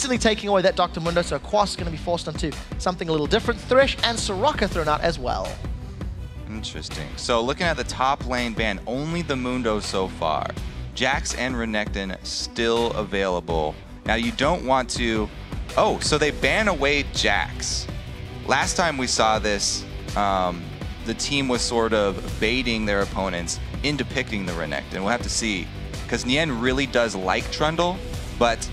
Instantly taking away that Dr. Mundo, so Quas is going to be forced onto something a little different. Thresh and Soraka thrown out as well. Interesting. So looking at the top lane ban, only the Mundo so far. Jax and Renekton still available. Now you don't want to... Oh, so they ban away Jax. Last time we saw this, the team was sort of baiting their opponents into picking the Renekton. We'll have to see, because Nien really does like Trundle, but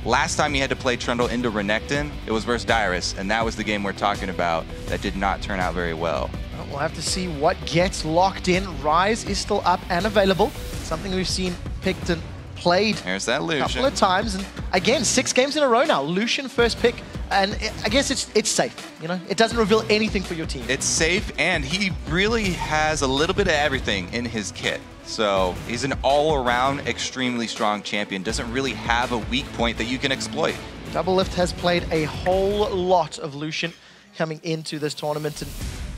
last time he had to play Trundle into Renekton, it was versus Dyrus, and that was the game we're talking about that did not turn out very well. We'll have to see what gets locked in. Ryze is still up and available. Something we've seen picked and played There's that Lucian. a couple of times. And again, 6 games in a row now. Lucian first pick. And I guess it's safe, you know? It doesn't reveal anything for your team. It's safe, and he really has a little bit of everything in his kit. So he's an all-around extremely strong champion. Doesn't really have a weak point that you can exploit. Doublelift has played a whole lot of Lucian coming into this tournament and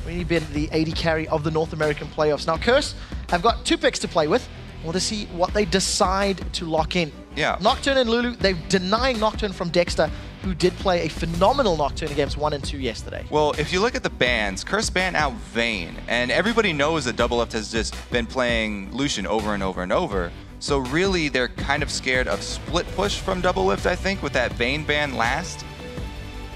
really been the AD carry of the North American playoffs. Now, Curse have got 2 picks to play with. We'll just see what they decide to lock in. Yeah. Nocturne and Lulu, they're denying Nocturne from Dexter, who did play a phenomenal Nocturne against 1 and 2 yesterday. Well, if you look at the bans, Curse banned out Vayne, and everybody knows that Doublelift has just been playing Lucian over and over and over. So really, they're kind of scared of split push from Doublelift, I think, with that Vayne ban last.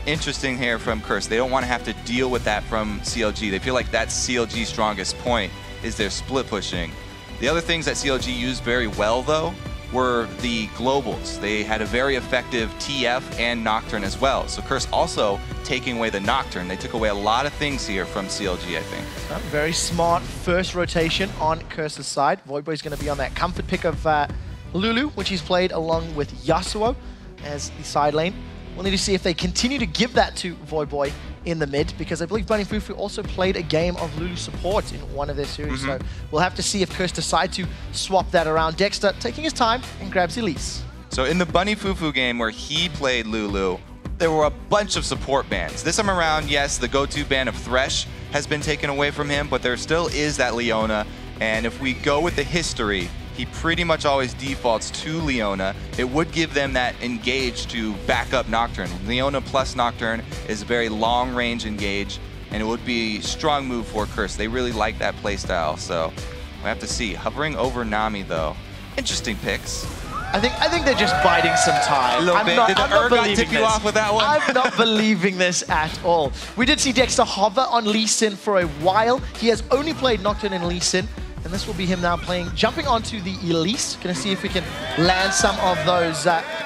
Interesting here from Curse. They don't want to have to deal with that from CLG. They feel like that's CLG's strongest point, is their split pushing. The other things that CLG used very well, though, were the globals. They had a very effective TF and Nocturne as well. So Curse also taking away the Nocturne. They took away a lot of things here from CLG, I think. Very smart first rotation on Curse's side. Voyboy's going to be on that comfort pick of Lulu, which he's played along with Yasuo as the side lane. We'll need to see if they continue to give that to Voyboy in the mid, because I believe Bunny Fufuu also played a game of Lulu support in one of their series. So we'll have to see if Curse decide to swap that around. Dexter taking his time and grabs Elise. So in the Bunny Fufuu game where he played Lulu, there were a bunch of support bans. This time around, yes, the go-to ban of Thresh has been taken away from him, but there still is that Leona. And if we go with the history, he pretty much always defaults to Leona. It would give them that engage to back up Nocturne. Leona plus Nocturne is a very long-range engage, and it would be a strong move for Curse. They really like that playstyle, so we have to see. Hovering over Nami, though. Interesting picks. I think they're just biding some time. A little bit. Did the Urgot tip you off with that one? I'm not believing this at all. We did see Dexter hover on Lee Sin for a while. He has only played Nocturne and Lee Sin. And this will be him now jumping onto the Elise. Gonna see if we can land some of those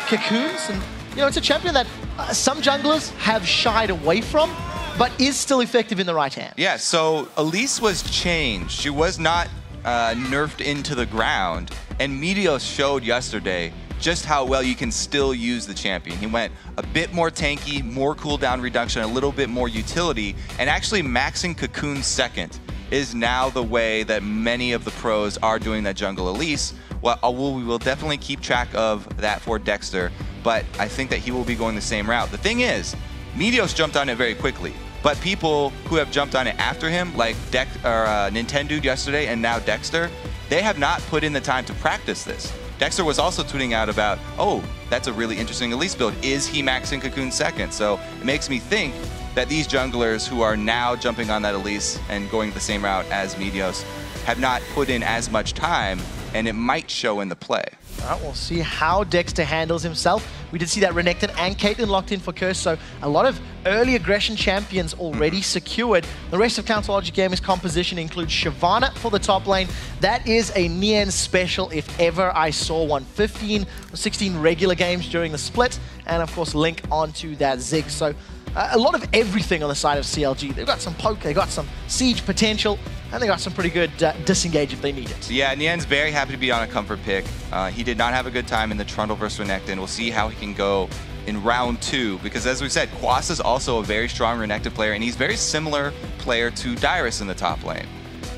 cocoons. And, you know, it's a champion that some junglers have shied away from, but is still effective in the right hand. Yeah, so Elise was changed. She was not nerfed into the ground. And Meteos showed yesterday just how well you can still use the champion. He went a bit more tanky, more cooldown reduction, a little bit more utility, and actually maxing Cocoon second is now the way that many of the pros are doing that jungle Elise. Well, we will definitely keep track of that for Dexter, but I think that he will be going the same route. The thing is, Meteos jumped on it very quickly, but people who have jumped on it after him, like Nintendo yesterday and now Dexter, they have not put in the time to practice this. Dexter was also tweeting out about, oh, that's a really interesting Elise build. Is he maxing Cocoon second? So it makes me think that these junglers who are now jumping on that Elise and going the same route as Meteos have not put in as much time, and it might show in the play. All right, we'll see how Dexter handles himself. We did see that Renekton and Caitlyn locked in for Curse, so a lot of early aggression champions already secured. The rest of Counter Logic Gaming's composition includes Shyvana for the top lane. That is a Nien special if ever I saw one. 15 or 16 regular games during the split, and of course Link onto that Ziggs. So a lot of everything on the side of CLG. They've got some poke, they've got some siege potential, and they got some pretty good disengage if they need it. Yeah, Nien's very happy to be on a comfort pick. He did not have a good time in the Trundle versus Renekton. We'll see how he can go in round 2, because as we said, Quas is also a very strong Renekton player, and he's very similar player to Dyrus in the top lane.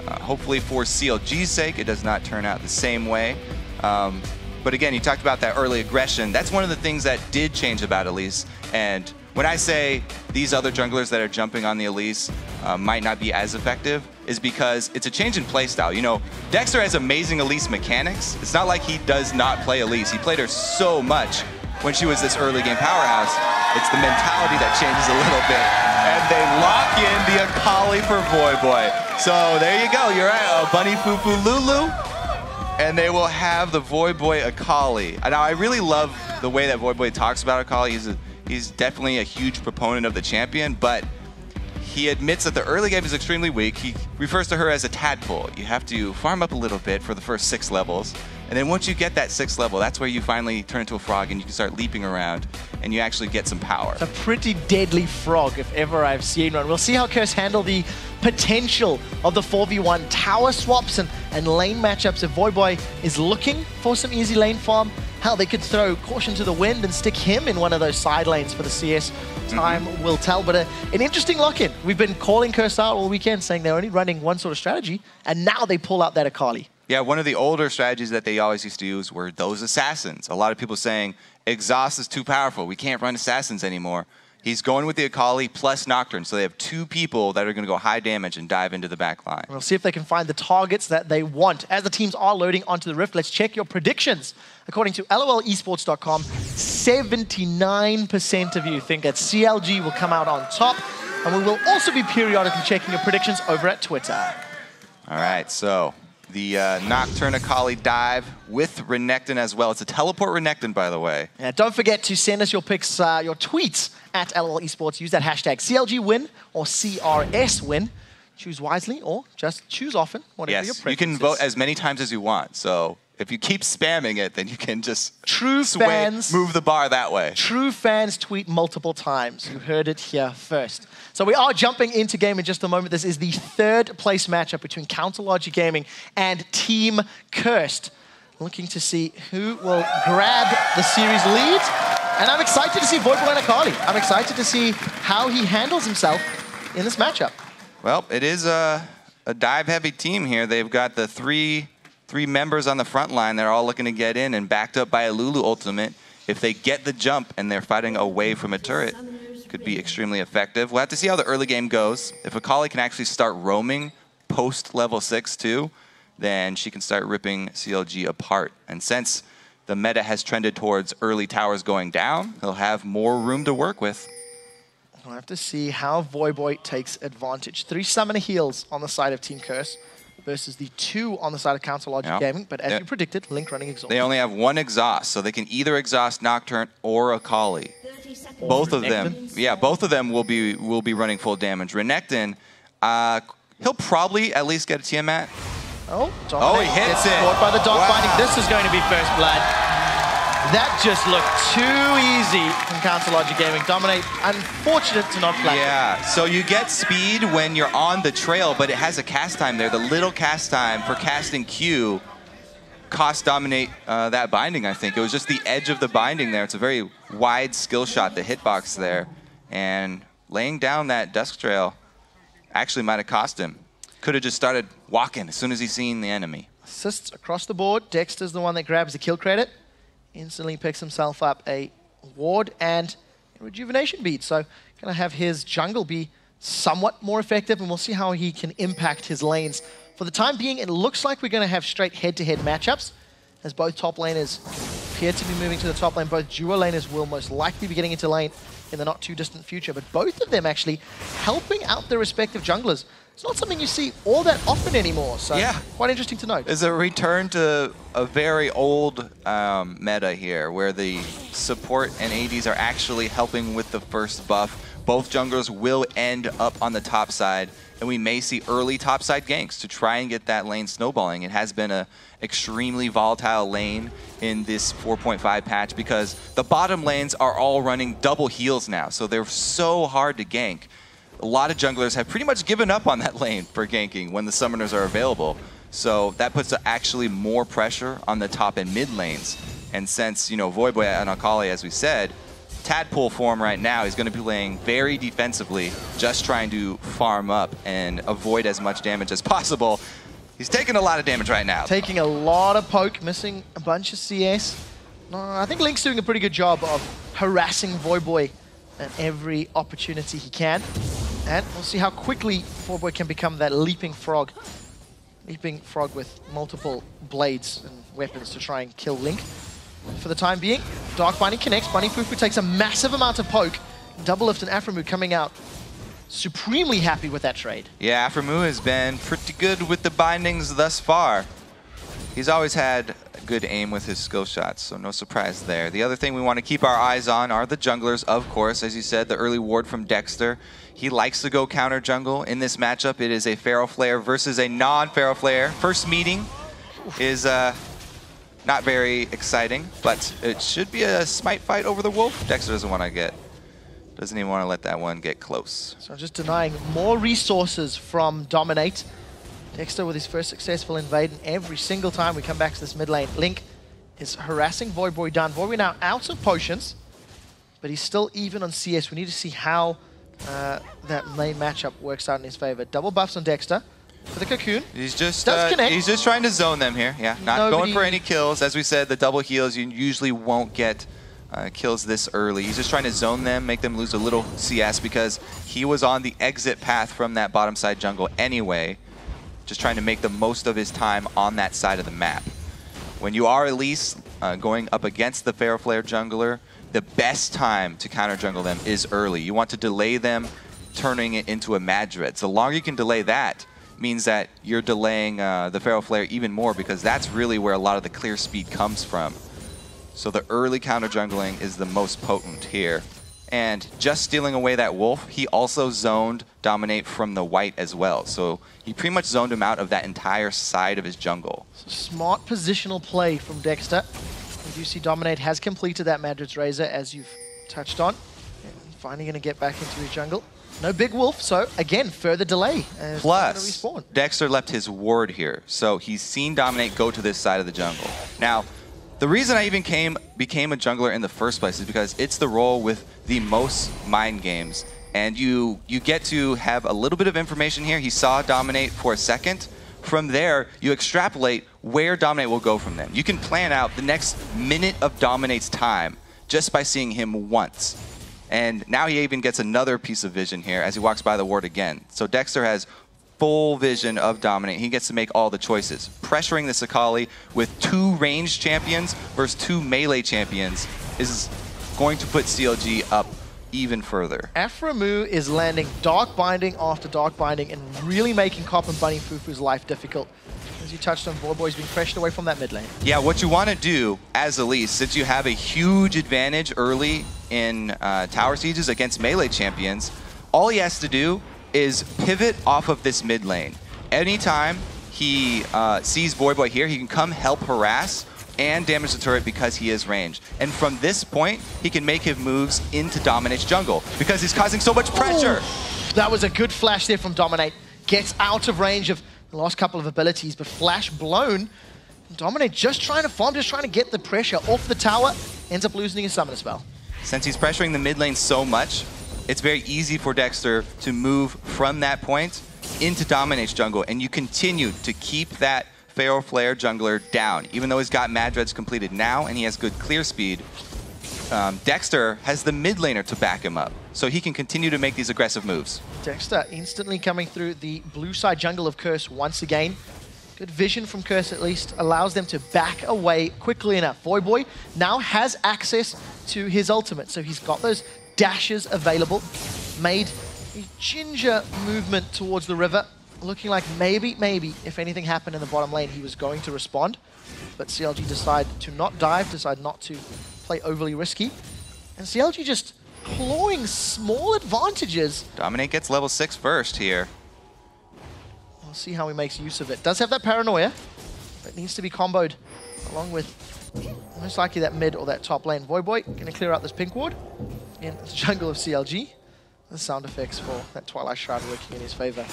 Hopefully for CLG's sake, it does not turn out the same way. But again, you talked about that early aggression. That's one of the things that did change about Elise. And when I say these other junglers that are jumping on the Elise might not be as effective, is because it's a change in playstyle. You know, Dexter has amazing Elise mechanics. It's not like he does not play Elise. He played her so much. when she was this early game powerhouse. It's the mentality that changes a little bit. And they lock in the Akali for Voyboy. So there you go. You're right. Bunny Fufuu Lulu. And they will have the Voyboy Akali. Now, I really love the way that Voyboy talks about Akali. He's definitely a huge proponent of the champion, but he admits that the early game is extremely weak. He refers to her as a tadpole. You have to farm up a little bit for the first 6 levels. And then once you get that 6th level, that's where you finally turn into a frog and you can start leaping around and you actually get some power. It's a pretty deadly frog if ever I've seen one. We'll see how Curse handle the potential of the 4v1 tower swaps and lane matchups. If Voyboy is looking for some easy lane farm, hell, they could throw caution to the wind and stick him in one of those side lanes for the CS. Time will tell, but an interesting lock-in. We've been calling Curse out all weekend, saying they're only running one sort of strategy, and now they pull out that Akali. Yeah, one of the older strategies that they always used to use were those assassins. A lot of people saying, Exhaust is too powerful. We can't run assassins anymore. He's going with the Akali plus Nocturne, so they have 2 people that are going to go high damage and dive into the back line. We'll see if they can find the targets that they want. As the teams are loading onto the Rift, let's check your predictions. According to LOLesports.com, 79% of you think that CLG will come out on top, and we will also be periodically checking your predictions over at Twitter. All right, so the Nocturne Akali dive with Renekton as well. It's a teleport Renekton, by the way. Yeah, don't forget to send us your picks, your tweets at LOL Esports. Use that hashtag CLG win or CRS win. Choose wisely or just choose often, whatever your preference is. You can vote as many times as you want. So if you keep spamming it, then you can just move the bar that way. True fans tweet multiple times. You heard it here first. So we are jumping into game in just a moment. This is the 3rd place matchup between CounterLogic Gaming and Team Cursed. Looking to see who will grab the series lead. And I'm excited to see Voyboy and Akali. I'm excited to see how he handles himself in this matchup. Well, it is a dive-heavy team here. They've got the three members on the front line. They're all looking to get in and backed up by a Lulu ultimate. If they get the jump and they're fighting away from a turret, could be extremely effective. We'll have to see how the early game goes. If Akali can actually start roaming post level 6 too, then she can start ripping CLG apart. And since the meta has trended towards early towers going down, he'll have more room to work with. We'll have to see how Voyboy takes advantage. 3 summoner heals on the side of Team Curse versus the 2 on the side of CounterLogic Gaming. But as you predicted, Link running exhaust. They only have 1 exhaust, so they can either exhaust Nocturne or Akali. Both of them will be running full damage. Renekton, he'll probably at least get a Tiamat. He hits it. Caught by the dog binding. This is going to be first blood. That just looked too easy from CounterLogic Gaming. Dominate, unfortunate to not flash. Yeah, so you get speed when you're on the trail, but it has a cast time there. The little cast time for casting Q cost Dominate that binding, I think. It was just the edge of the binding there. It's a very wide skill shot, the hitbox there. And laying down that Dusk Trail actually might have cost him. Could have just started walking as soon as he's seen the enemy. Assists across the board. Dexter's the one that grabs the kill credit. Instantly picks himself up a ward and a rejuvenation bead. So gonna have his jungle be somewhat more effective, and we'll see how he can impact his lanes. For the time being, it looks like we're gonna have straight head-to-head matchups, as both top laners appear to be moving to the top lane. Both duo laners will most likely be getting into lane in the not too distant future, but both of them actually helping out their respective junglers. It's not something you see all that often anymore, so quite interesting to note. It's a return to a very old meta here, where the support and ADs are actually helping with the first buff. Both junglers will end up on the top side, and we may see early top side ganks to try and get that lane snowballing. It has been an extremely volatile lane in this 4.5 patch because the bottom lanes are all running double heals now, so they're so hard to gank. A lot of junglers have pretty much given up on that lane for ganking when the summoners are available. So that puts actually more pressure on the top and mid lanes. And since, Voyboy and Akali, as we said, tadpole form right now, he's going to be playing very defensively, just trying to farm up and avoid as much damage as possible. He's taking a lot of damage right now. Taking a lot of poke, missing a bunch of CS. I think Link's doing a pretty good job of harassing Voyboy at every opportunity he can. And we'll see how quickly Voyboy can become that leaping frog. Leaping frog with multiple blades and weapons to try and kill Link. for the time being. Dark Binding connects. Bunny Fufuu takes a massive amount of poke. Doublelift and Aphromoo coming out supremely happy with that trade. Yeah, Aphromoo has been pretty good with the bindings thus far. He's always had good aim with his skill shots, so no surprise there. The other thing we want to keep our eyes on are the junglers, of course. As you said, the early ward from Dexter. He likes to go counter jungle. In this matchup, it is a Feral Flare versus a non-Feral Flare. First meeting is not very exciting, but it should be a smite fight over the wolf. Dexter doesn't even want to let that one get close. So just denying more resources from Dominate. Dexter with his first successful invade, and every single time we come back to this mid lane, Link is harassing Voyboy down. Voyboy now out of potions, but he's still even on CS. We need to see how that lane matchup works out in his favor. Double buffs on Dexter for the cocoon. He's just trying to zone them here. Yeah, not going for any kills. As we said, the double heals, you usually won't get kills this early. He's just trying to zone them, make them lose a little CS because he was on the exit path from that bottom side jungle anyway. Just trying to make the most of his time on that side of the map. When you are at least going up against the Feral Flare jungler, the best time to counter jungle them is early. You want to delay them, turning it into a Madred. The longer you can delay that, means that you're delaying the Feral Flare even more, because that's really where a lot of the clear speed comes from. So the early counter jungling is the most potent here. And just stealing away that wolf, he also zoned Dominate from the white as well. So he pretty much zoned him out of that entire side of his jungle. Smart positional play from Dexter. We do see Dominate has completed that Madred's Razor, as you've touched on. And finally going to get back into his jungle. No big wolf, so again, further delay. Plus, Dexter left his ward here. So he's seen Dominate go to this side of the jungle. Now, the reason I even became a jungler in the first place is because it's the role with the most mind games. And you get to have a little bit of information here. He saw Dominate for a second. From there, you extrapolate where Dominate will go from then. You can plan out the next minute of Dominate's time just by seeing him once. And now he even gets another piece of vision here as he walks by the ward again. So Dexter has full vision of Dominate. He gets to make all the choices. Pressuring this Akali with 2 ranged champions versus 2 melee champions is going to put CLG up even further. Aphromoo is landing Dark Binding after Dark Binding and really making Cop and Bunny Fufuu's life difficult. As you touched on, Voyboy's being pressured away from that mid lane. Yeah, what you want to do as Elise, since you have a huge advantage early in tower sieges against melee champions, all he has to do is pivot off of this mid lane. Anytime he sees Voyboy here, he can come help harass and damage the turret because he is ranged. And from this point, he can make his moves into Dominate's jungle because he's causing so much pressure. Ooh, that was a good flash there from Dominate. Gets out of range of the last couple of abilities, but flash blown. Dominate just trying to farm, just trying to get the pressure off the tower, ends up losing his summoner spell. Since he's pressuring the mid lane so much, it's very easy for Dexter to move from that point into Dominate's jungle, and you continue to keep that Feral Flare jungler down. Even though he's got Madred's completed now and he has good clear speed, Dexter has the mid laner to back him up, so he can continue to make these aggressive moves. Dexter instantly coming through the blue side jungle of Curse once again. Good vision from Curse at least, allows them to back away quickly enough. Voyboy now has access to his ultimate, so he's got those dashes available. Made a ginger movement towards the river, looking like maybe, if anything happened in the bottom lane, he was going to respond. But CLG decided to not dive, decided not to play overly risky. And CLG just clawing small advantages. Dominate gets level 6 first here. We'll see how he makes use of it. Does have that paranoia, but needs to be comboed along with most likely that mid or that top lane. Voyboy gonna clear out this pink ward in the jungle of CLG. The sound effects for that Twilight Shroud working in his favor.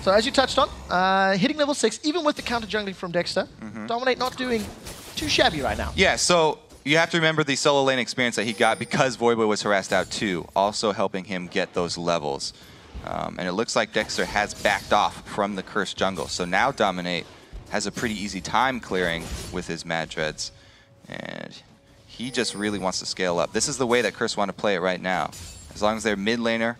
So as you touched on, hitting level 6, even with the counter jungling from Dexter, Dominate not doing too shabby right now. Yeah, so you have to remember the solo lane experience that he got because Voyboy was harassed out too, also helping him get those levels. And it looks like Dexter has backed off from the cursed jungle. So now Dominate has a pretty easy time clearing with his Madreds. And he just really wants to scale up. This is the way that Curse want to play it right now. As long as their mid laner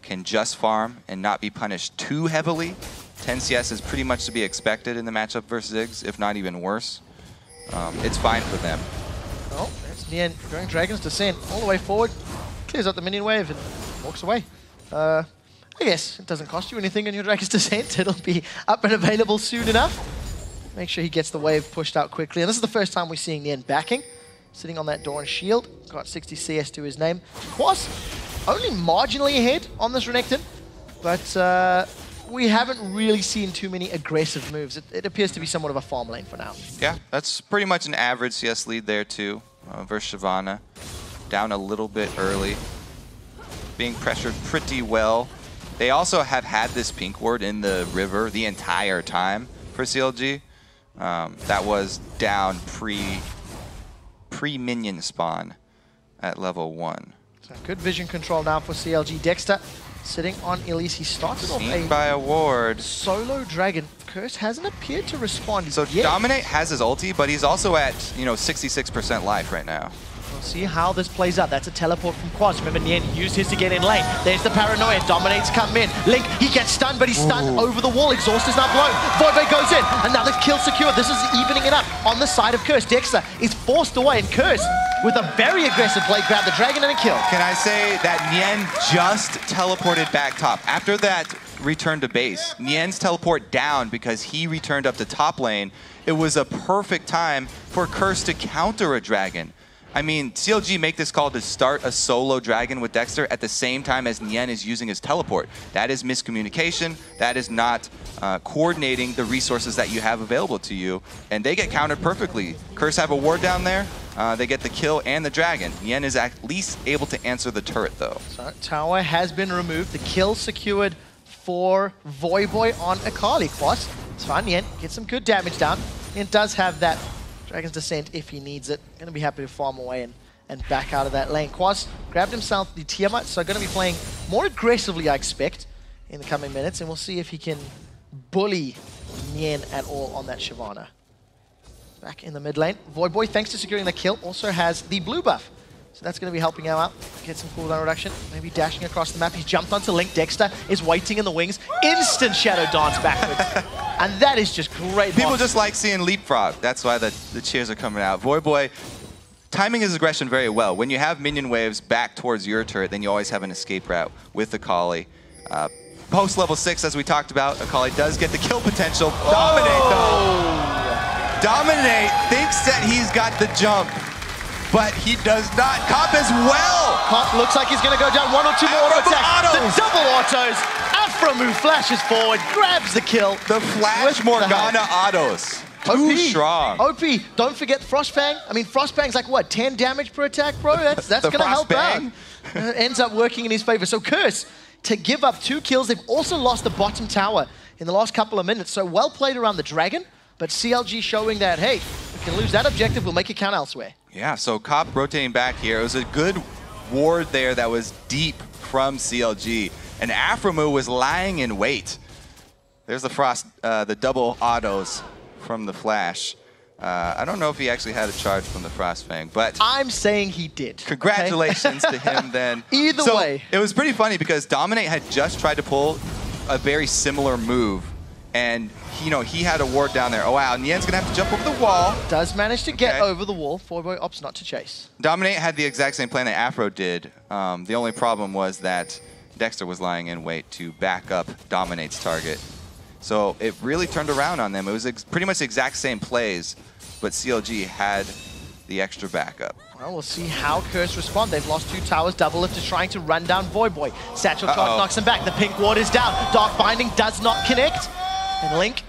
can just farm and not be punished too heavily, 10 CS is pretty much to be expected in the matchup versus Ziggs, if not even worse. It's fine for them. Well, Nien going Dragon's Descent all the way forward, clears up the minion wave and walks away. I guess it doesn't cost you anything in your Dragon's Descent. It'll be up and available soon enough. Make sure he gets the wave pushed out quickly. And this is the first time we're seeing Nien backing, sitting on that Dawn shield. Got 60 CS to his name. Quas only marginally ahead on this Renekton, but we haven't really seen too many aggressive moves. It appears to be somewhat of a farm lane for now. Yeah, that's pretty much an average CS lead there too, versus Shyvana. Down a little bit early, being pressured pretty well. They also have had this pink ward in the river the entire time for CLG. That was down pre-minion spawn at level 1. So good vision control now for CLG. Dexter sitting on Elise. He started off by a ward. Solo dragon. Curse hasn't appeared to respond So yet. Dominate has his ulti, but he's also at 66% life right now. We'll see how this plays out. That's a teleport from Quas. Remember, Nien used his to get in lane. There's the paranoia. Dominate's come in. Link, he gets stunned, but he's stunned over the wall. Exhaust is now blown. Voyboy goes in. Another kill secure. This is evening it up on the side of Curse. Dexter is forced away, and Curse, with a very aggressive play, grabbed the dragon and a kill. Can I say that Nien just teleported back top? After that return to base, Nien's teleport down because he returned up to top lane. It was a perfect time for Curse to counter a dragon. I mean, CLG make this call to start a solo dragon with Dexter at the same time as Nien is using his teleport. That is miscommunication. That is not coordinating the resources that you have available to you. And they get countered perfectly. Curse have a ward down there. They get the kill and the dragon. Nien is at least able to answer the turret, though. So, tower has been removed. The kill secured for Voyboy on Akali. Quas, it's fine. Nien gets some good damage down. Nien does have that Dragon's Descent if he needs it. Going to be happy to farm away and back out of that lane. Quas grabbed himself the Tiamat, so going to be playing more aggressively, I expect, in the coming minutes. And we'll see if he can bully Nien at all on that Shyvana. Back in the mid lane. Voyboy, thanks to securing the kill, also has the blue buff. So that's going to be helping him out. Get some cooldown reduction. Maybe dashing across the map. He's jumped onto Link. Dexter is waiting in the wings. Instant shadow dance backwards. And that is just great. People just like seeing leapfrog. That's why the cheers are coming out. Voyboy timing his aggression very well. When you have minion waves back towards your turret, then you always have an escape route with Akali. Post level 6, as we talked about, Akali does get the kill potential. Dominate, though. Dominate thinks that he's got the jump, but he does not. Cop as well. Cop looks like he's going to go down one or two more auto attacks. The double autos. Aphromoo flashes forward, grabs the kill. The Flash Morgana autos. Too strong. OP, don't forget Frostfang. I mean, Frostfang's like, what, 10 damage per attack, bro? That's going to help out. Ends up working in his favor. So Curse, to give up 2 kills, they've also lost the bottom tower in the last couple of minutes. So well played around the dragon, but CLG showing that, hey, we can lose that objective, we'll make it count elsewhere. Yeah, so Cop rotating back here. It was a good ward there that was deep from CLG. And Aphromoo was lying in wait. There's the Frost, the double autos from the Flash. I don't know if he actually had a charge from the Frostfang, but I'm saying he did. Congratulations to him then. Either way. It was pretty funny because Dominate had just tried to pull a very similar move, and he had a ward down there. Oh wow, Nien's gonna have to jump over the wall. Does manage to get over the wall. Voyboy opts not to chase. Dominate had the exact same plan that Aphro did. The only problem was that Dexter was lying in wait to back up Dominate's target. So it really turned around on them. It was pretty much the exact same plays, but CLG had the extra backup. Well, we'll see how Curse respond. They've lost 2 towers. Doublelift is trying to run down Voyboy. Satchel Charge knocks him back. The pink ward is down. Dark Binding does not connect. And Link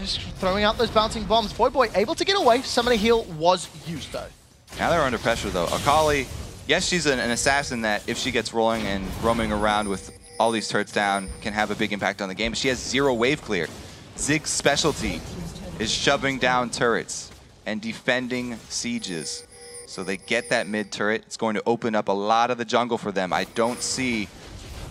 is throwing out those bouncing bombs. Voyboy able to get away. Summoner heal was used, though. Now they're under pressure, though. Akali, yes, she's an assassin that if she gets rolling and roaming around with all these turrets down, can have a big impact on the game. But she has 0 wave clear. Ziggs' specialty is shoving down turrets and defending sieges. So they get that mid turret. It's going to open up a lot of the jungle for them. I don't see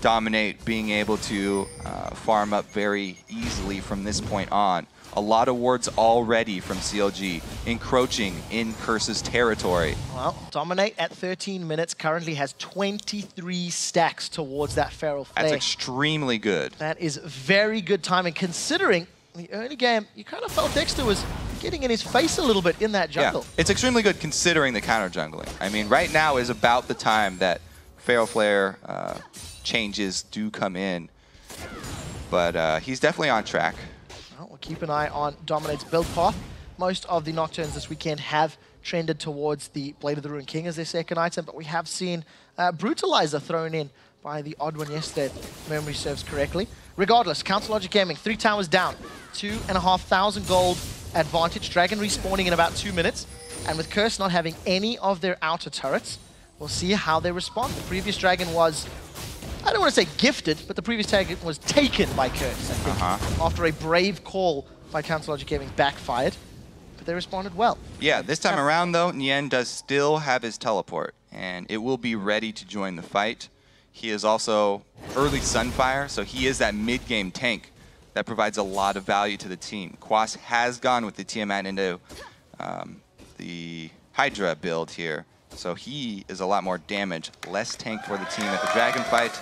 Dominate being able to farm up very easily from this point on. A lot of wards already from CLG, encroaching in Curse's territory. Well, Dominate at 13 minutes currently has 23 stacks towards that Feral Flare. That's extremely good. That is very good timing, considering the early game, you kind of felt Dexter was getting in his face a little bit in that jungle. Yeah, it's extremely good considering the counter jungling. I mean, right now is about the time that Feral Flare changes do come in. But he's definitely on track. Well, we'll keep an eye on Dominate's build path. Most of the Nocturnes this weekend have trended towards the Blade of the Ruined King as their second item, but we have seen Brutalizer thrown in by the odd one yesterday, if memory serves correctly. Regardless, Council Logic Gaming, 3 towers down, 2,500 gold advantage. Dragon respawning in about 2 minutes, and with Curse not having any of their outer turrets, we'll see how they respond. The previous Dragon was, I don't want to say gifted, but the previous Dragon was taken by Curse, I think, after a brave call by Council Logic Gaming backfired. But they responded well. Yeah, this time around, though, Nien does still have his teleport, and it will be ready to join the fight. He is also early Sunfire, so he is that mid-game tank that provides a lot of value to the team. Quas has gone with the Tiamat into the Hydra build here, so he is a lot more damage, less tank for the team at the Dragon fight.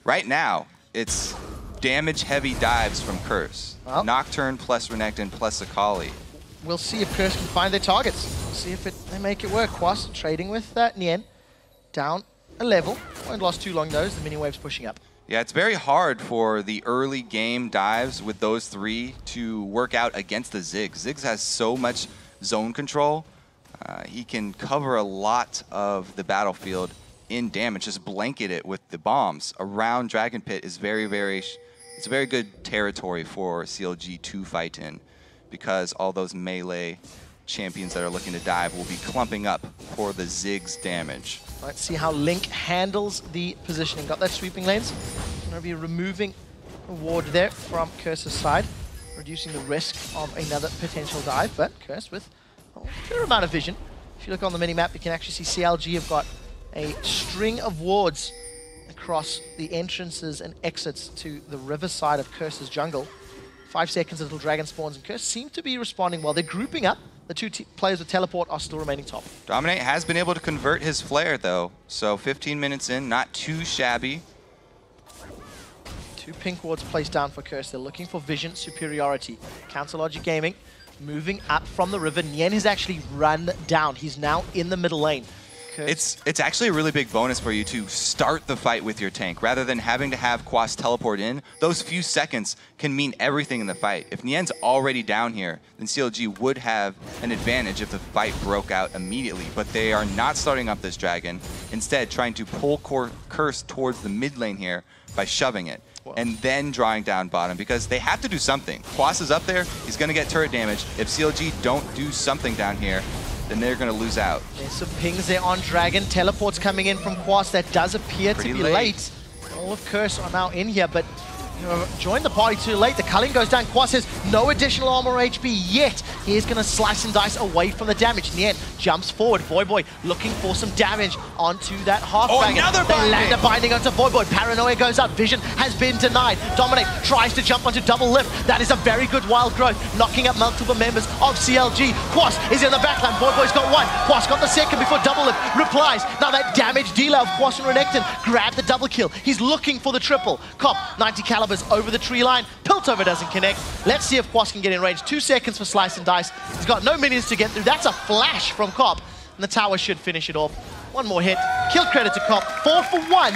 Right now, it's damage-heavy dives from Curse. Well, Nocturne plus Renekton plus Akali. We'll see if Curse can find their targets. We'll see if they make it work. Quas trading with Nien. Down a level. Won't last too long, though, as the mini-wave's pushing up. Yeah, it's very hard for the early game dives with those three to work out against the Ziggs. Ziggs has so much zone control. He can cover a lot of the battlefield in damage, just blanket it with the bombs around Dragon Pit is it's a very good territory for CLG to fight in, because all those melee champions that are looking to dive will be clumping up for the Ziggs damage. Let's see how Link handles the positioning. Got that sweeping lanes. Going to be removing a ward there from Curse's side, reducing the risk of another potential dive, but Curse with a fair amount of vision. If you look on the mini-map, you can actually see CLG have got a string of wards across the entrances and exits to the river side of Curse's jungle. 5 seconds until Dragon spawns, and Curse seem to be responding well. They're grouping up. The two players with teleport are still remaining top. Dominate has been able to convert his flare, though, so 15 minutes in, not too shabby. 2 pink wards placed down for Curse. They're looking for vision superiority. Council Logic Gaming moving up from the river. Nien has actually run down. He's now in the middle lane. It's actually a really big bonus for you to start the fight with your tank. Rather than having to have Quas teleport in, those few seconds can mean everything in the fight. If Nien's already down here, then CLG would have an advantage if the fight broke out immediately. But they are not starting up this Dragon, instead trying to pull Curse towards the mid lane here by shoving it. And then drawing down bottom, because they have to do something. Quas is up there, he's going to get turret damage. If CLG don't do something down here, then they're going to lose out. There's some pings there on Dragon. Teleports coming in from Quas. That does appear to be late. All of Curse are now in here, but join the party too late. The culling goes down. Quas has no additional armor HP yet. He is going to slice and dice away from the damage. Nien jumps forward. Voyboy looking for some damage onto that half dragon. Another they land a binding onto Voyboy. Paranoia goes up. Vision has been denied. Dominate tries to jump onto Doublelift. That is a very good wild growth, knocking up multiple members of CLG. Quas is in the backline. Voyboy's got one. Quas got the second before Doublelift replies. Now that damage dealer of Quas and Renekton grabbed the double kill. He's looking for the triple. Cop 90 calibers over the tree line. Piltover doesn't connect. Let's see if Quas can get in range. 2 seconds for slice and dice. He's got no minions to get through. That's a flash from Cop. And the tower should finish it off. One more hit. Kill credit to Cop. 4 for 1.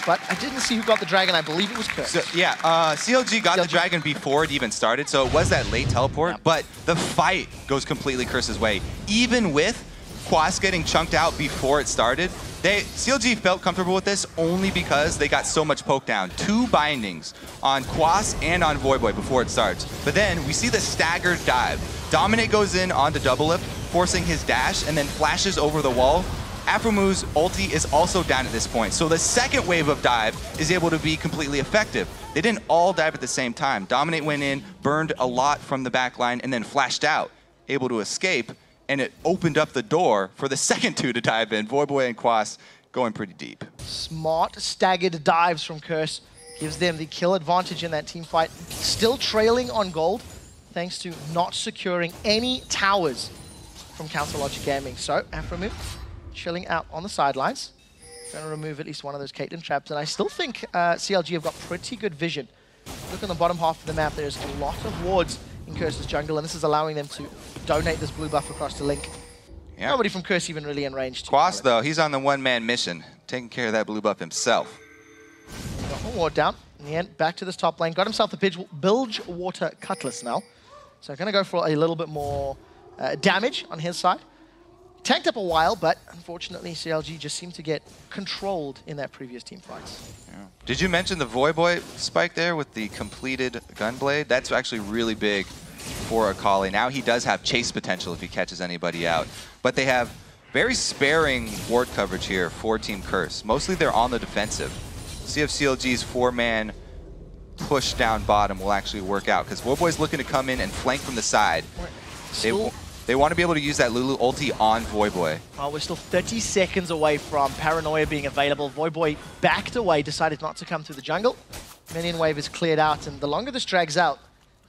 But I didn't see who got the Dragon. I believe it was Curse. So, yeah, CLG got the Dragon before it even started, so it was that late teleport. Yep. But the fight goes completely Curse's way. Even with Quas getting chunked out before it started, CLG felt comfortable with this only because they got so much poke down. 2 bindings on Quas and on Voyboy before it starts. But then we see the staggered dive. Dominate goes in onto Doublelift, forcing his dash, and then flashes over the wall. Aphromu's ulti is also down at this point, so the second wave of dive is able to be completely effective. They didn't all dive at the same time. Dominate went in, burned a lot from the back line, and then flashed out, able to escape, and it opened up the door for the second 2 to dive in. Voyboy and Quas going pretty deep. Smart staggered dives from Curse gives them the kill advantage in that team fight. Still trailing on gold, thanks to not securing any towers from Council Logic Gaming. So, Aphromoo chilling out on the sidelines. Going to remove at least one of those Caitlyn traps, and I still think CLG have got pretty good vision. Look on the bottom half of the map, there's a lot of wards in Curse's jungle, and this is allowing them to donate this blue buff across to Link. Yeah. Nobody from Curse even really in range. Quas, though, he's on the one-man mission, taking care of that blue buff himself. Got one ward down. Nien back to this top lane. Got himself a bilge water cutlass now. So going to go for a little bit more damage on his side. Tanked up a while, but unfortunately CLG just seemed to get controlled in that previous team fights. Yeah. Did you mention the Voyboy spike there with the completed Gunblade? That's actually really big for Akali. Now he does have chase potential if he catches anybody out. But they have very sparing ward coverage here for Team Curse. Mostly they're on the defensive. See if CLG's 4-man push down bottom will actually work out, because Voyboy's looking to come in and flank from the side. They want to be able to use that Lulu ulti on Voyboy. Oh, we're still 30 seconds away from Paranoia being available. Voyboy backed away, decided not to come through the jungle. Minion wave is cleared out, and the longer this drags out,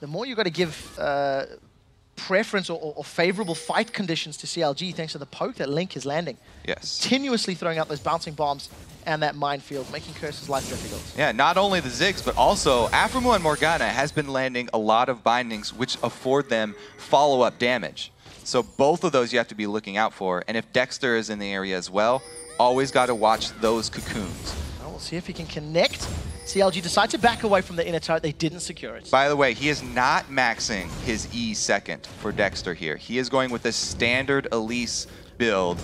the more you've got to give preference or favorable fight conditions to CLG thanks to the poke that Link is landing. Yes. Continuously throwing out those bouncing bombs and that minefield, making Curse's life difficult. Yeah, not only the Ziggs, but also Aphromoo and Morgana has been landing a lot of bindings which afford them follow-up damage. So both of those you have to be looking out for. And if Dexter is in the area as well, always got to watch those cocoons. Well, we'll see if he can connect. CLG decide to back away from the inner turret. They didn't secure it. By the way, he is not maxing his E second for Dexter here. He is going with the standard Elise build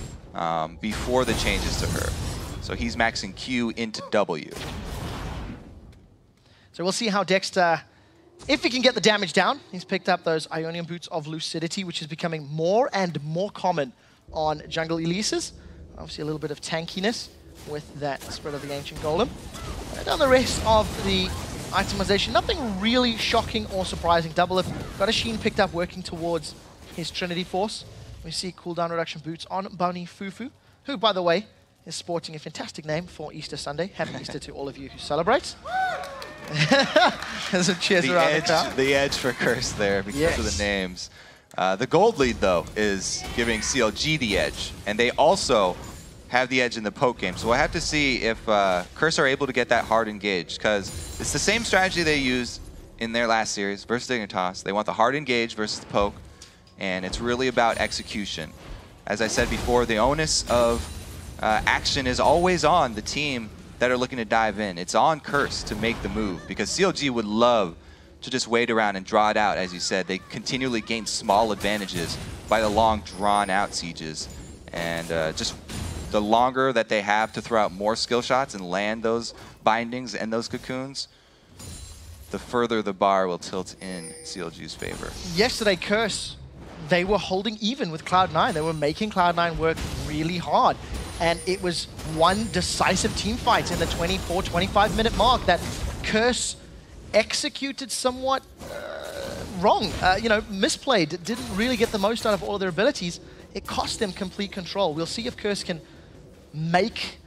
before the changes to her. So he's maxing Q into W. So we'll see how Dexter, if he can get the damage down. He's picked up those Ionian Boots of Lucidity, which is becoming more and more common on jungle Elises. Obviously a little bit of tankiness with that Spread of the Ancient Golem. And on the rest of the itemization, nothing really shocking or surprising. Doublelift got a Sheen picked up working towards his Trinity Force. We see cooldown reduction boots on Bunny Fufuu, who, by the way, is sporting a fantastic name for Easter Sunday. Happy Easter to all of you who celebrate. There's some cheers around the crowd. The edge for Curse there because of the names. The gold lead, though, is giving CLG the edge, and they also have the edge in the poke game. So we'll have to see if Curse are able to get that hard engage, because it's the same strategy they used in their last series versus Dignitas. They want the hard engage versus the poke, and it's really about execution. As I said before, the onus of action is always on the team that are looking to dive in. It's on Curse to make the move, because CLG would love to just wait around and draw it out. As you said, they continually gain small advantages by the long, drawn-out sieges. And just the longer that they have to throw out more skill shots and land those bindings and those cocoons, the further the bar will tilt in CLG's favor. Yesterday, Curse, they were holding even with Cloud9. They were making Cloud9 work really hard. And it was one decisive team fight in the 24, 25-minute mark that Curse executed somewhat wrong. You know, misplayed, didn't really get the most out of all of their abilities. It cost them complete control. We'll see if Curse can make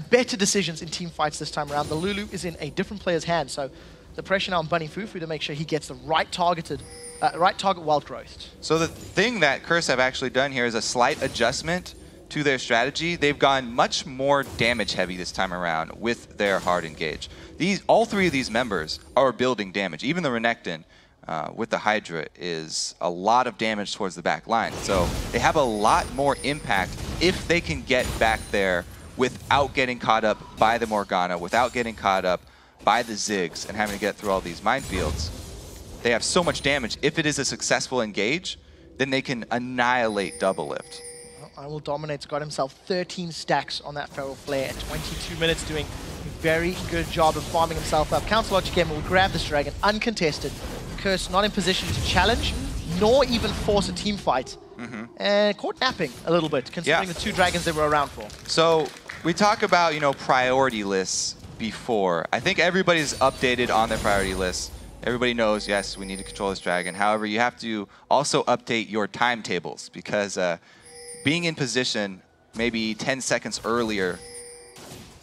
better decisions in team fights this time around. The Lulu is in a different player's hand, so the pressure now on Bunny Fufuu to make sure he gets the right target wild growth. So the thing that Curse have actually done here is a slight adjustment to their strategy. They've gone much more damage heavy this time around with their hard engage. All three of these members are building damage. Even the Renekton with the Hydra is a lot of damage towards the back line. So they have a lot more impact if they can get back there without getting caught up by the Morgana, without getting caught up by the Ziggs and having to get through all these minefields. They have so much damage. If it is a successful engage, then they can annihilate Doublelift. IWillDominate's got himself 13 stacks on that Feral Flare at 22 minutes, doing a very good job of farming himself up. CounterLogic Gamer will grab this dragon uncontested. Curse not in position to challenge, nor even force a team fight. And caught napping a little bit, considering the two dragons they were around for. So we talk about, you know, priority lists before. I think everybody's updated on their priority lists. Everybody knows, yes, we need to control this dragon. However, you have to also update your timetables, because being in position maybe 10 seconds earlier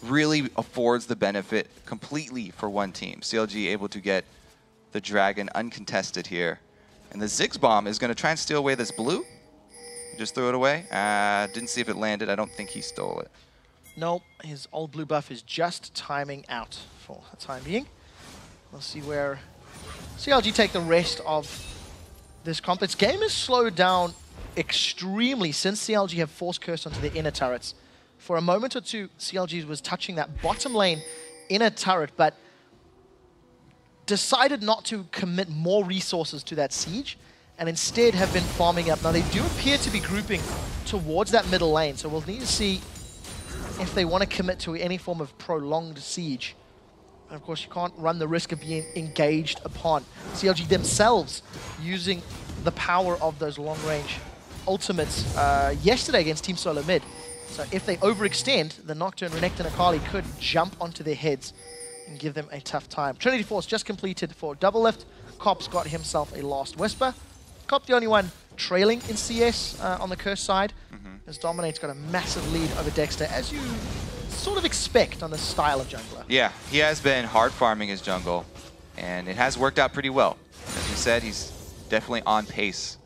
really affords the benefit completely for one team. CLG able to get the dragon uncontested here. And the Ziggs bomb is going to try and steal away this blue. Just threw it away. Didn't see if it landed. I don't think he stole it. Nope, his old blue buff is just timing out for the time being. We'll see where CLG take the rest of this comp. Its game has slowed down extremely since CLG have forced Curse onto the inner turrets. For a moment or two, CLG was touching that bottom lane inner turret, but decided not to commit more resources to that siege, and instead have been farming up. Now they do appear to be grouping towards that middle lane, so we'll need to see if they want to commit to any form of prolonged siege. And of course you can't run the risk of being engaged upon. CLG themselves using the power of those long range ultimates yesterday against Team Solo Mid. So if they overextend, the Nocturne, Renekton, and Akali could jump onto their heads and give them a tough time. Trinity Force just completed for Doublelift. Cop's got himself a Last Whisper. Cop the only one trailing in CS on the Curse side, as Dominate's got a massive lead over Dexter, as you sort of expect on this style of jungler. Yeah, he has been hard farming his jungle, and it has worked out pretty well. As you said, he's definitely on pace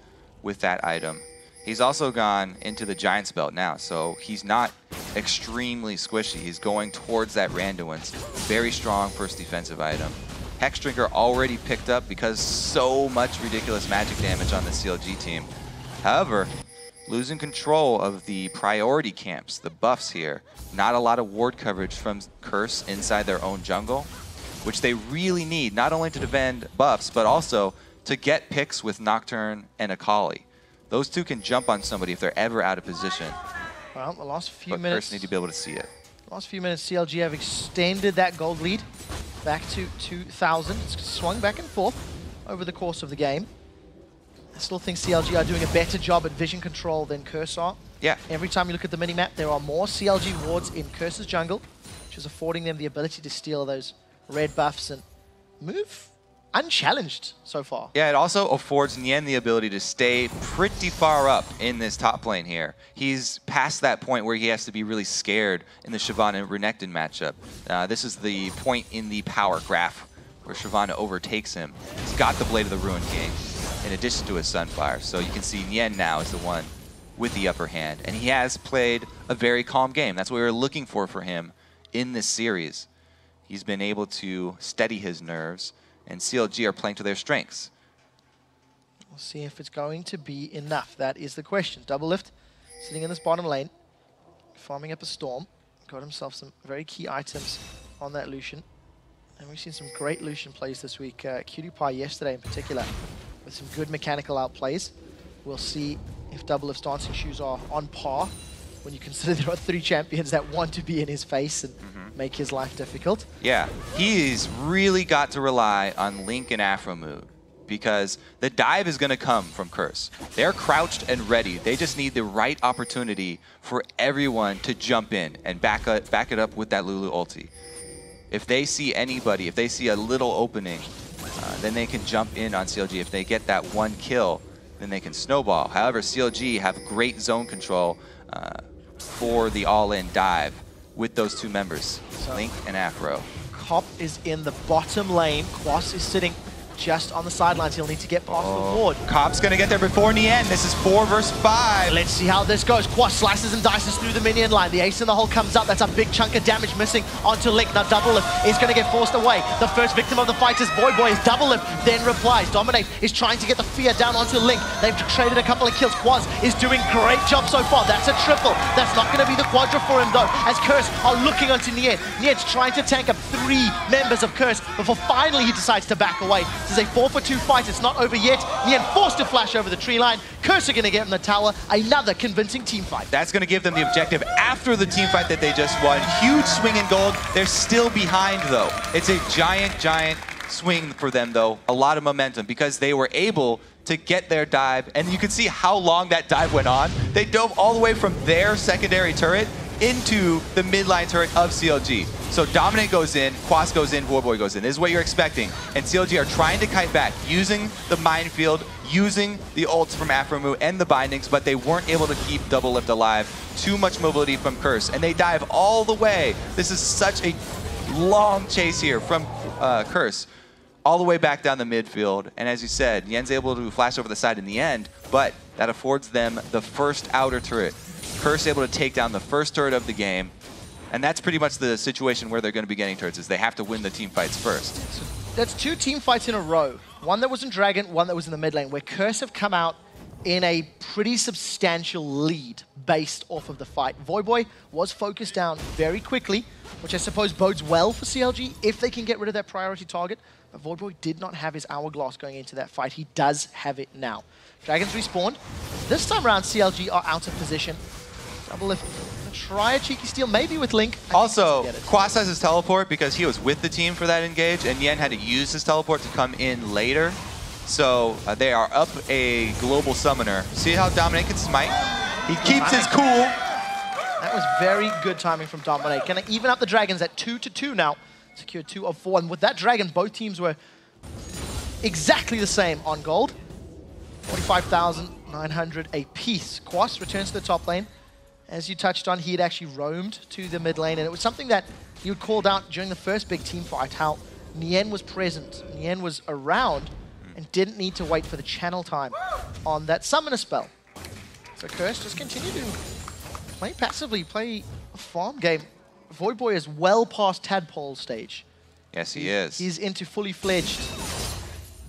with that item. He's also gone into the Giant's Belt now, so he's not extremely squishy. He's going towards that Randuin's. Very strong first defensive item. Hex Drinker already picked up because so much ridiculous magic damage on the CLG team. However, losing control of the priority camps, the buffs here, not a lot of ward coverage from Curse inside their own jungle, which they really need, not only to defend buffs, but also to get picks with Nocturne and Akali. Those two can jump on somebody if they're ever out of position. Well, the last few but minutes... Curse need to be able to see it. Last few minutes, CLG have extended that gold lead back to 2,000. It's swung back and forth over the course of the game. I still think CLG are doing a better job at vision control than Curse are. Yeah. Every time you look at the minimap, there are more CLG wards in Curse's jungle, which is affording them the ability to steal those red buffs and move unchallenged so far. Yeah, it also affords Nien the ability to stay pretty far up in this top lane here. He's past that point where he has to be really scared in the Shyvana and Renekton matchup. This is the point in the power graph where Shyvana overtakes him. He's got the Blade of the Ruined King in addition to his Sunfire. So you can see Nien now is the one with the upper hand. And he has played a very calm game. That's what we were looking for him in this series. He's been able to steady his nerves, and CLG are playing to their strengths. We'll see if it's going to be enough. That is the question. Doublelift sitting in this bottom lane, farming up a Storm. Got himself some very key items on that Lucian. And we've seen some great Lucian plays this week. Cutie Pie yesterday in particular, with some good mechanical outplays. We'll see if Doublelift's dancing shoes are on par when you consider there are 3 champions that want to be in his face and make his life difficult. Yeah, he's really got to rely on Link and Aphromoo because the dive is going to come from Curse. They're crouched and ready. They just need the right opportunity for everyone to jump in and back it up with that Lulu ulti. If they see anybody, if they see a little opening, then they can jump in on CLG. If they get that one kill, then they can snowball. However, CLG have great zone control for the all-in dive with those 2 members, Link and Aphro. Cop is in the bottom lane. Quas is sitting just on the sidelines. He'll need to get past the ward. Cop's gonna get there before Nien. This is 4 versus 5. Let's see how this goes. Quas slices and dices through the minion line. The ace in the hole comes up. That's a big chunk of damage missing onto Link. Now Doublelift is going to get forced away. The first victim of the fight is Voyboy. Doublelift then replies. Dominate is trying to get the fear down onto Link. They've traded a couple of kills. Quas is doing great job so far. That's a triple. That's not going to be the quadra for him though, as Curse are looking onto Nien. Nien's trying to tank up 3 members of Curse before finally he decides to back away. This is a 4-for-2 fight. It's not over yet. Nien forced to flash over the tree line. Curse are going to get in the tower. Another convincing team fight. That's going to give them the objective after the team fight that they just won. Huge swing in gold. They're still behind though. It's a giant swing for them though. A lot of momentum because they were able to get their dive, and you can see how long that dive went on. They dove all the way from their secondary turret into the midline turret of CLG. So Dominate goes in, Quas goes in, Voyboy goes in. This is what you're expecting. And CLG are trying to kite back, using the minefield, using the ults from Aphromoo and the bindings, but they weren't able to keep Doublelift alive. Too much mobility from Curse, and they dive all the way. This is such a long chase here from Curse, all the way back down the midfield. And as you said, Nien's able to flash over the side in the end, but that affords them the first outer turret. Curse able to take down the first turret of the game, and that's pretty much the situation where they're going to be getting turrets, is they have to win the team fights first. that's two team fights in a row. One that was in Dragon, one that was in the mid lane, where Curse have come out in a pretty substantial lead based off of the fight. Voyboy was focused down very quickly, which I suppose bodes well for CLG if they can get rid of their priority target. But Voyboy did not have his hourglass going into that fight. He does have it now. Dragons respawned. This time around, CLG are out of position. Doublelift try a cheeky steal, maybe with Link. Also, Quas has his teleport because he was with the team for that engage, and Nien had to use his teleport to come in later. So they are up a global summoner. See how Dominate can smite? He keeps his cool. That was very good timing from Dominate. Gonna even up the Dragons at 2-2 now. Secure 2 of 4. And with that Dragon, both teams were exactly the same on gold. 45,900 apiece. Quas returns to the top lane. As you touched on, he had actually roamed to the mid lane, and it was something that you had called out during the first big team fight, how Nien was present. Nien was around and didn't need to wait for the channel time on that summoner spell. So Curse just continue to play passively, play a farm game. Voyboy is well past tadpole stage. Yes, he is. He's into fully fledged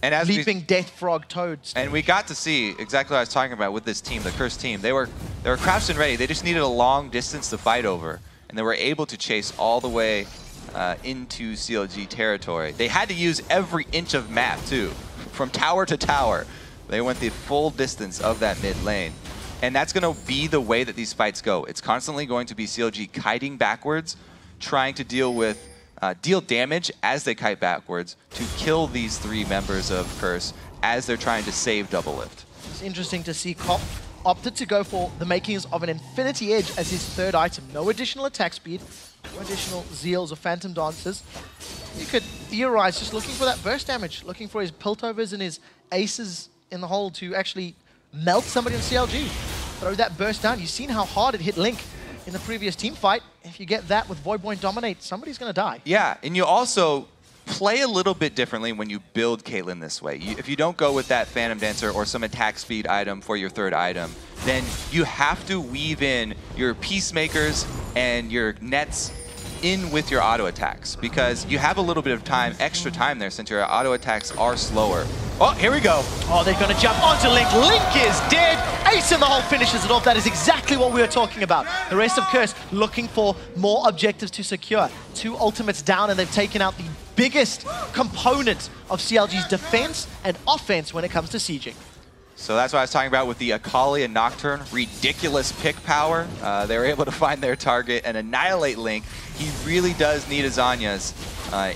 and as leaping death frog toads. And we got to see exactly what I was talking about with this team, the Curse team. They were crouched and ready. They just needed a long distance to fight over, and they were able to chase all the way into CLG territory. They had to use every inch of map too, from tower to tower. They went the full distance of that mid lane. And that's going to be the way that these fights go. It's constantly going to be CLG kiting backwards, trying to deal damage as they kite backwards to kill these three members of Curse as they're trying to save Doublelift. It's interesting to see Cop opted to go for the makings of an Infinity Edge as his third item. No additional attack speed, no additional Zeals or Phantom Dancers. You could theorize just looking for that burst damage, looking for his Piltovers and his Aces in the hole to actually melt somebody on CLG. Throw that burst down. You've seen how hard it hit Link in the previous team fight. If you get that with Voyboy and Dominate, somebody's going to die. Yeah, and you also play a little bit differently when you build Caitlyn this way. If you don't go with that Phantom Dancer or some attack speed item for your third item, then you have to weave in your Peacemakers and your nets in with your auto attacks, because you have a little bit of time, extra time there, since your auto attacks are slower. Oh, here we go. Oh, they're going to jump onto Link. Link is dead. Ace in the hole finishes it off. That is exactly what we were talking about. The rest of Curse looking for more objectives to secure. 2 ultimates down, and they've taken out the biggest component of CLG's defense and offense when it comes to sieging. So that's what I was talking about with the Akali and Nocturne. Ridiculous pick power. They were able to find their target and annihilate Link. He really does need his Zhonya's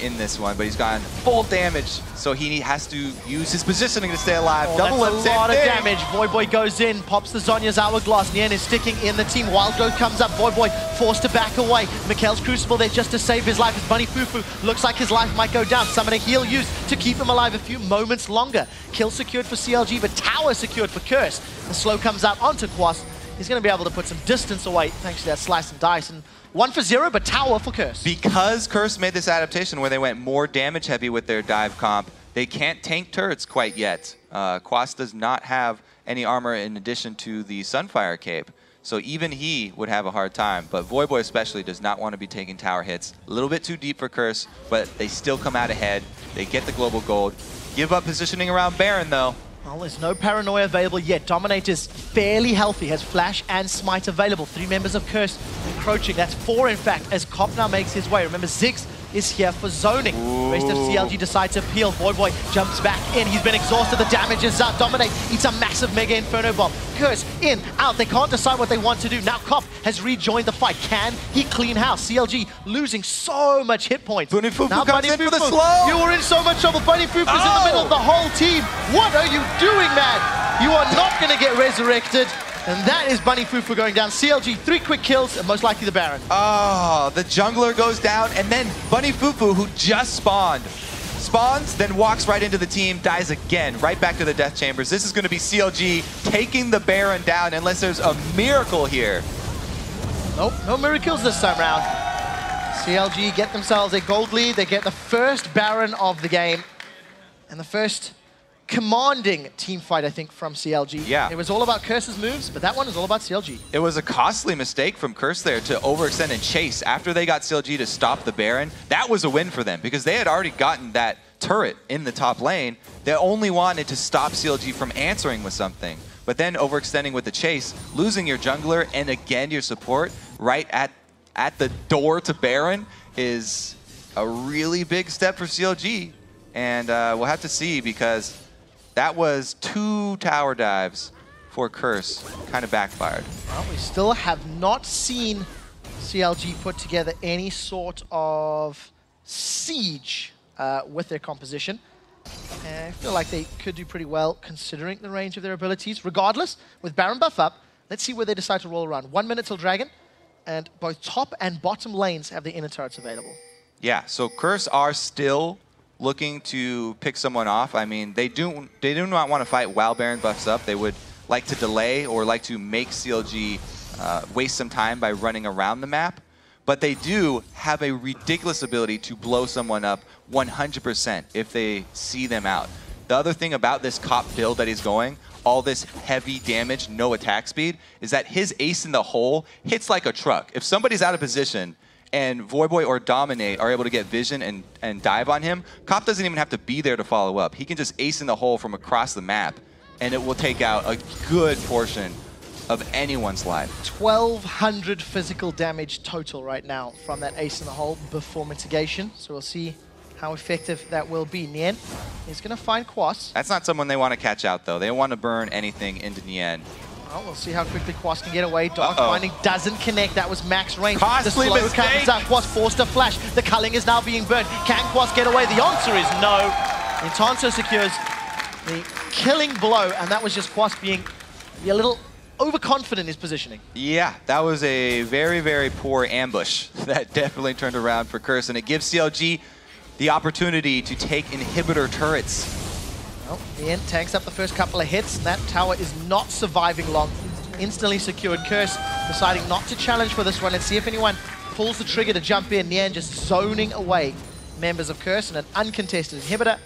in this one, but he's gotten full damage, so he has to use his positioning to stay alive. Oh, Doublelift, that's a lot of damage. Voyboy goes in, pops the Zhonya's hourglass. Nien is sticking in the team. Wild Growth comes up. Voyboy forced to back away. Mikhail's Crucible there just to save his life. As Bunny Fufuu looks like his life might go down. Summoning heal used to keep him alive a few moments longer. Kill secured for CLG, but tower secured for Curse. The slow comes out onto Quas. He's going to be able to put some distance away thanks to that slice and dice. And 1 for 0, but tower for Curse. Because Curse made this adaptation where they went more damage heavy with their dive comp, they can't tank turrets quite yet. Quas does not have any armor in addition to the Sunfire cape, so even he would have a hard time. But Voyboy especially does not want to be taking tower hits. A little bit too deep for Curse, but they still come out ahead. They get the global gold. Give up positioning around Baron though. Well, there's no Paranoia available yet. Dominate is fairly healthy, has Flash and Smite available. 3 members of Curse encroaching. That's 4, in fact, as Cop now makes his way. Remember, Ziggs is here for zoning. Ooh. Rest of CLG decides to peel. Voyboy jumps back in. He's been exhausted. The damage is out. Dominate eats a massive Mega Inferno Bomb. Curse in, out. They can't decide what they want to do. Now Cop has rejoined the fight. Can he clean house? CLG losing so much hit points. Bunny Fufuu comes in for the slow. You are in so much trouble. Bunny Fufuu's in the middle of the whole team. What are you doing, man? You are not going to get resurrected. And that is Bunny Fufuu going down. CLG, 3 quick kills, and most likely the Baron. Oh, the jungler goes down, and then Bunny Fufuu, who just spawned, spawns, then walks right into the team, dies again, right back to the death chambers. This is going to be CLG taking the Baron down, unless there's a miracle here. Nope, no miracles this time around. CLG get themselves a gold lead. They get the first Baron of the game, and the first commanding team fight, I think, from CLG. Yeah. It was all about Curse's moves, but that one is all about CLG. It was a costly mistake from Curse there to overextend and chase. After they got CLG to stop the Baron, that was a win for them because they had already gotten that turret in the top lane. They only wanted to stop CLG from answering with something. But then overextending with the chase, losing your jungler and again your support right at the door to Baron is a really big step for CLG. And we'll have to see, because that was 2 tower dives for Curse. Kind of backfired. Well, we still have not seen CLG put together any sort of siege with their composition. And I feel like they could do pretty well considering the range of their abilities. Regardless, with Baron buff up, let's see where they decide to roll around. 1 minute till Dragon, and both top and bottom lanes have the inner turrets available. Yeah, so Curse are still looking to pick someone off. I mean, they do not want to fight while Baron buffs up. They would like to delay or like to make CLG waste some time by running around the map. But they do have a ridiculous ability to blow someone up 100% if they see them out. The other thing about this Cop build that he's going, all this heavy damage, no attack speed, is that his ace in the hole hits like a truck. If somebody's out of position and Voyboy or Dominate are able to get vision and dive on him, Cop doesn't even have to be there to follow up. He can just ace in the hole from across the map, and it will take out a good portion of anyone's life. 1,200 physical damage total right now from that ace in the hole before mitigation. So we'll see how effective that will be. Nien is going to find Quas. That's not someone they want to catch out, though. They want to burn anything into Nien. Well, we'll see how quickly Quas can get away. Dark Binding doesn't connect. That was max range. Costly the slow mistake. comes out. Quas forced a flash. The culling is now being burned. Can Quas get away? The answer is no. Intanto secures the killing blow, and that was just Quas being a little overconfident in his positioning. Yeah, that was a very, very poor ambush that definitely turned around for Curse, and it gives CLG the opportunity to take inhibitor turrets. Well, Nien tanks up the first couple of hits, and that tower is not surviving long. Instantly secured. Curse deciding not to challenge for this one. Let's see if anyone pulls the trigger to jump in. Nien just zoning away members of Curse, and an uncontested inhibitor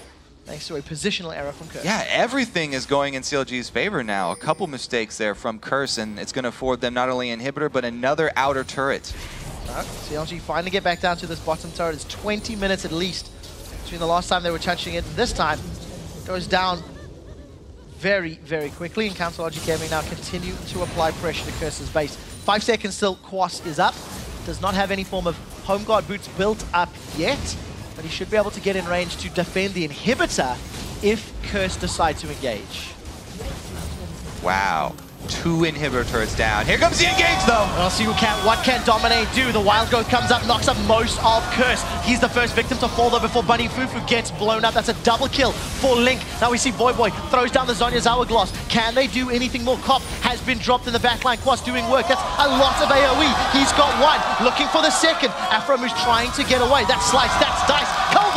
thanks to a positional error from Curse. Yeah, everything is going in CLG's favor now. A couple mistakes there from Curse, and it's going to afford them not only inhibitor, but another outer turret. CLG finally get back down to this bottom turret. It's 20 minutes at least between the last time they were touching it and this time. It goes down very, very quickly, and Countology Gaming now continue to apply pressure to Curse's base. 5 seconds still, Quas is up. Does not have any form of home guard boots built up yet, but he should be able to get in range to defend the inhibitor if Curse decide to engage. Wow. 2 inhibitor turrets down. Here comes the engage, though. We'll see what can Dominate do. The Wild Growth comes up, knocks up most of Curse. He's the first victim to fall, though, before Bunny Fufuu gets blown up. That's a double kill for Link. Now we see Voyboy throws down the Zhonya's Hourglass. Can they do anything more? Cop has been dropped in the backline. Quas doing work. That's a lot of AoE. He's got one. Looking for the second. Aphromoo trying to get away. That's Slice. That's Dice.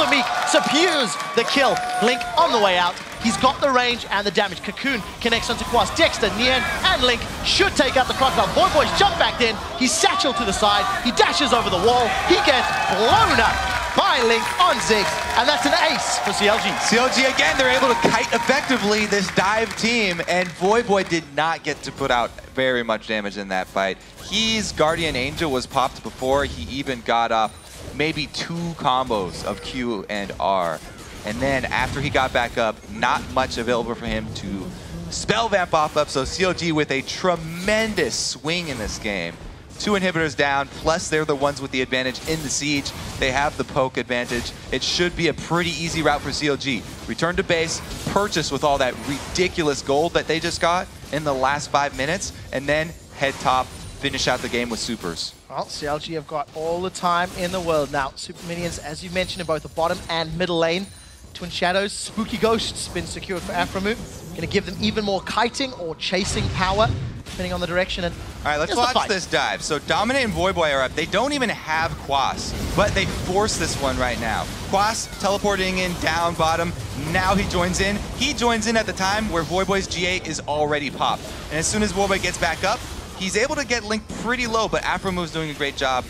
Meek subdues the kill. Link on the way out. He's got the range and the damage. Cocoon connects onto Quas. Dexter, Nien, and Link should take out the Crocodile. Voyboy's jumped back in. He's satchel to the side. He dashes over the wall. He gets blown up by Link on Ziggs. And that's an ace for CLG. CLG again, they're able to kite effectively this dive team, and Voyboy did not get to put out very much damage in that fight. His Guardian Angel was popped before he even got up maybe 2 combos of Q and R. And then after he got back up, not much available for him to spell vamp off of, so CLG with a tremendous swing in this game. 2 inhibitors down, plus they're the ones with the advantage in the siege. They have the poke advantage. It should be a pretty easy route for CLG. Return to base, purchase with all that ridiculous gold that they just got in the last 5 minutes, and then head top, finish out the game with supers. Well, CLG have got all the time in the world now. Super minions, as you mentioned, in both the bottom and middle lane. Twin Shadows, Spooky Ghosts been secured for Aphromoo. Going to give them even more kiting or chasing power, depending on the direction. And all right, let's watch this dive. So Dominate and Voyboy are up. They don't even have Quas, but they force this one right now. Quas teleporting in down bottom. Now he joins in. He joins in at the time where Voyboy's G8 is already popped. And as soon as Voyboy gets back up, he's able to get Link pretty low, but Aphromoo doing a great job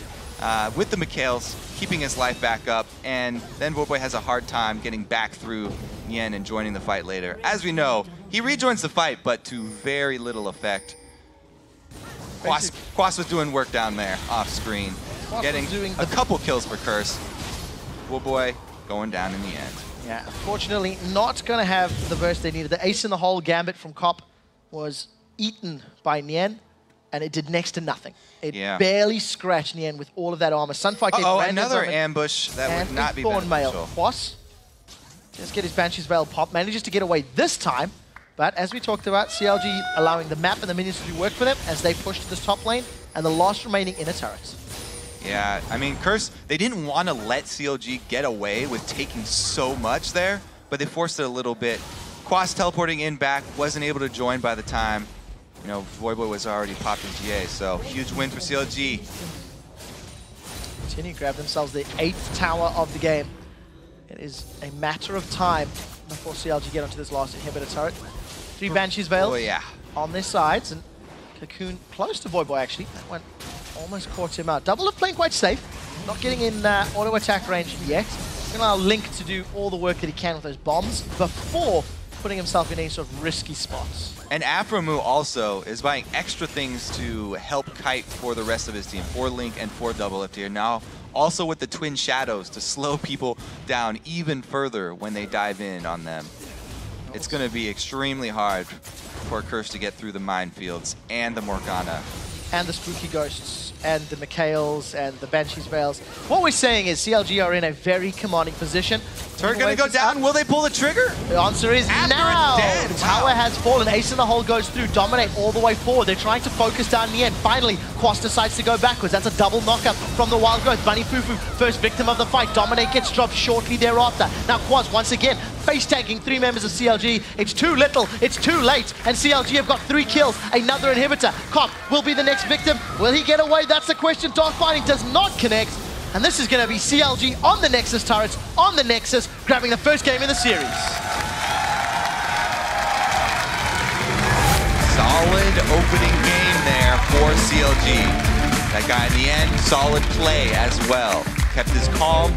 with the Mikhails, keeping his life back up, and then Voyboy has a hard time getting back through Nien and joining the fight later. As we know, he rejoins the fight, but to very little effect. Quas was doing work down there, off screen, getting a couple kills for Curse. Voyboy going down in the end. Yeah, unfortunately, not going to have the burst they needed. The ace in the hole gambit from Cop was eaten by Nien, and it did next to nothing. It barely scratched Nien with all of that armor. Sunfire gave another ambush that would not be beneficial. Quas just get his Banshee's Veil pop, manages to get away this time. But as we talked about, CLG allowing the map and the minions to do work for them as they push to this top lane, and the last remaining inner turrets. Yeah, I mean, Curse, they didn't want to let CLG get away with taking so much there, but they forced it a little bit. Quas teleporting in back, wasn't able to join by the time, you know, Voyboy was already popped in GA, so huge win for CLG. Continue to grab themselves the 8th tower of the game. It is a matter of time before CLG get onto this last inhibitor turret. 3 Banshee's Veils on their sides, and Cocoon close to Voyboy actually. That one almost caught him out. Doublelift playing quite safe, not getting in auto attack range yet. Going to allow Link to do all the work that he can with those bombs before putting himself in any sort of risky spots. And Aphromoo also is buying extra things to help kite for the rest of his team, for Link and for Doublelift here. Now, also with the Twin Shadows to slow people down even further when they dive in on them. It's going to be extremely hard for Curse to get through the minefields and the Morgana. And the Spooky Ghosts, and the Mikhails, and the Banshee's Veils. What we're saying is CLG are in a very commanding position. Turret gonna go down, will they pull the trigger? The answer is now! The tower has fallen, ace in the hole goes through, Dominate all the way forward. They're trying to focus down the end. Finally, Quas decides to go backwards. That's a double knockup from the Wild Growth. Bunny Fufuu, first victim of the fight. Dominate gets dropped shortly thereafter. Now Quas, once again, face tanking 3 members of CLG. It's too little, it's too late, and CLG have got 3 kills. Another inhibitor. Cop will be the next victim. Will he get away? That's the question. Darkfighting does not connect. And this is going to be CLG on the Nexus turrets, on the Nexus, grabbing the first game in the series. Solid opening game there for CLG. That guy in the end, solid play as well. Kept his calm,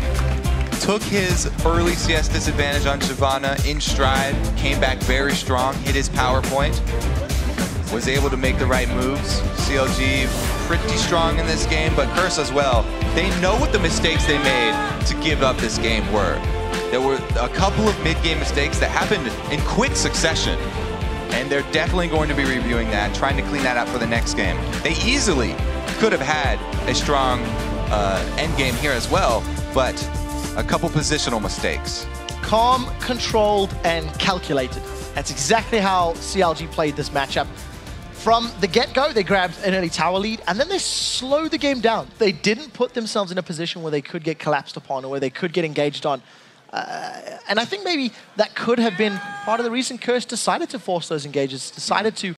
took his early CS disadvantage on Shyvana in stride, came back very strong, hit his power point, was able to make the right moves. CLG pretty strong in this game, but Curse as well. They know what the mistakes they made to give up this game were. There were a couple of mid-game mistakes that happened in quick succession, and they're definitely going to be reviewing that, trying to clean that up for the next game. They easily could have had a strong end game here as well, but a couple positional mistakes. Calm, controlled, and calculated. That's exactly how CLG played this matchup. From the get-go, they grabbed an early tower lead, and then they slowed the game down. They didn't put themselves in a position where they could get collapsed upon or where they could get engaged on. And I think maybe that could have been part of the reason Curse decided to force those engages, decided to